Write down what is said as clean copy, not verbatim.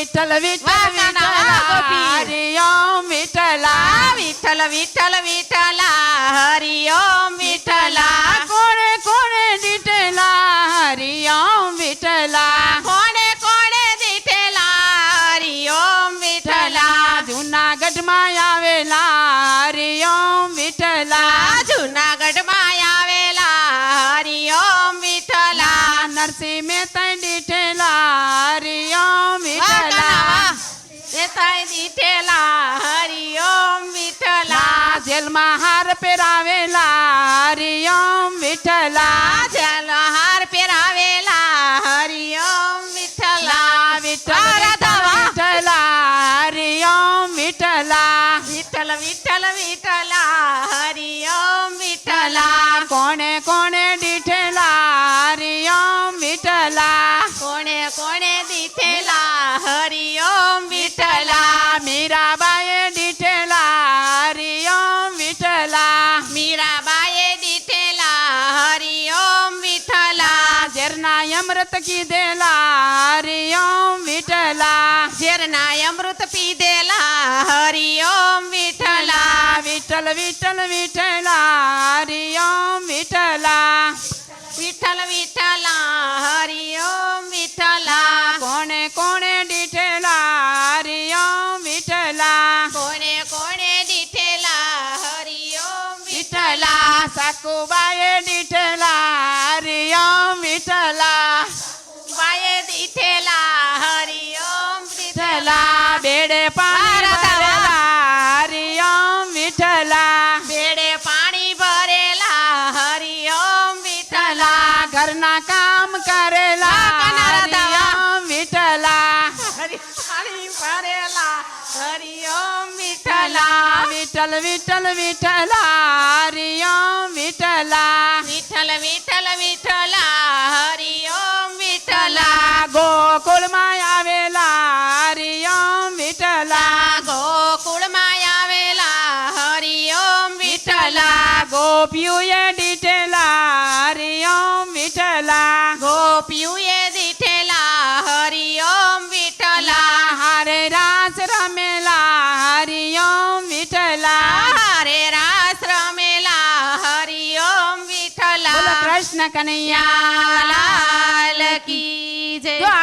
विठ्ठल विठ्ठल हरि ओम विठ्ठला विठ्ठल विठ्ठल विठ्ठला हरि ओम विठ्ठला कोणे कोणे दिठेला हरि ओम विठ्ठला कोणे कोणे दिठेला हरि ओम विठ्ठला जूनागढ़ માં આવેલા હરિ ઓમ વિઠ્ઠલા જૂનાગઢ માં આવેલા હરિ ઓમ વિઠ્ઠલા નરસિંહ મહેતા દીઠેલા હરિ ઓમ વિઠ્ઠલા દેતાય દીઠેલા હરિ ઓમ વિઠ્ઠલા જેલમાં હાર પહેરાવેલા હરિ ઓમ વિઠ્ઠલા જેલ હાર પહેરાવેલા હરિ ઓમ વિઠ્ઠલા વિઠ્ઠલ વિઠ્ઠલા હરિ ઓમ વિઠ્ઠલા વિઠ્ઠલ વિઠ્ઠલ વિઠ્ઠલા હરિ ઓમ વિઠ્ઠલા કોણે કોણે દીઠેલા હરિ ઓમ વિઠ્ઠલા કોણે કોણે દીઠેલા હરિ ઓમ વિઠ્ઠલા મીરાબાઈએ દીઠેલા હરિ ઓમ વિઠ્ઠલા મીરાબાઈએ દીઠેલા હરિ ઓમ વિઠ્ઠલા ઝેરના અમૃત કીધેલા હરિ ઓમ વિઠ્ઠલા ઝેરના અમૃત પીધેલા હરિ ઓમ વિઠ્ઠલા વિઠ્ઠલ વિઠ્ઠલ વિઠ્ઠલા હરિ ઓમ વિઠ્ઠલા વિઠ્ઠલ વિઠ્ઠલા હરિ ઓમ વિઠ્ઠલા કોણે કોણે દીઠેલા હરિ ઓમ વિઠ્ઠલા કોણે કોણે દીઠેલા હરિ ઓમ વિઠ્ઠલા સાકુબાએ દીઠેલા હરિ ઓમ વિઠ્ઠલા બાએ દીઠેલા હરિ ઓમ વિઠ્ઠલા બેડે પાણી ભરેલા હરિ ઓમ વિઠ્ઠલા બેડે પાણી ભરેલા હરિ ઓમ વિઠ્ઠલા ઘરના કામ કરેલા હરિ ઓમ વિઠ્ઠલા પાણી ભરેલા હરિ ઓમ વિઠ્ઠલા વિઠ્ઠલ વિઠ્ઠલ વિઠ્ઠલા હરિ ઓમ વિઠ્ઠલા વિઠ્ઠલ વિઠ્ઠલ વિઠ્ઠલા હરિ ઓમ વિઠ્ઠલા ગોકુળમાં આવેલા હરિ ઓમ વિઠ્ઠલા ગોકુળમાં આવેલા હરિ ઓમ વિઠ્ઠલા ગોપીઓએ દીઠેલા હરિ ઓમ વિઠ્ઠલા ગોપીઓએ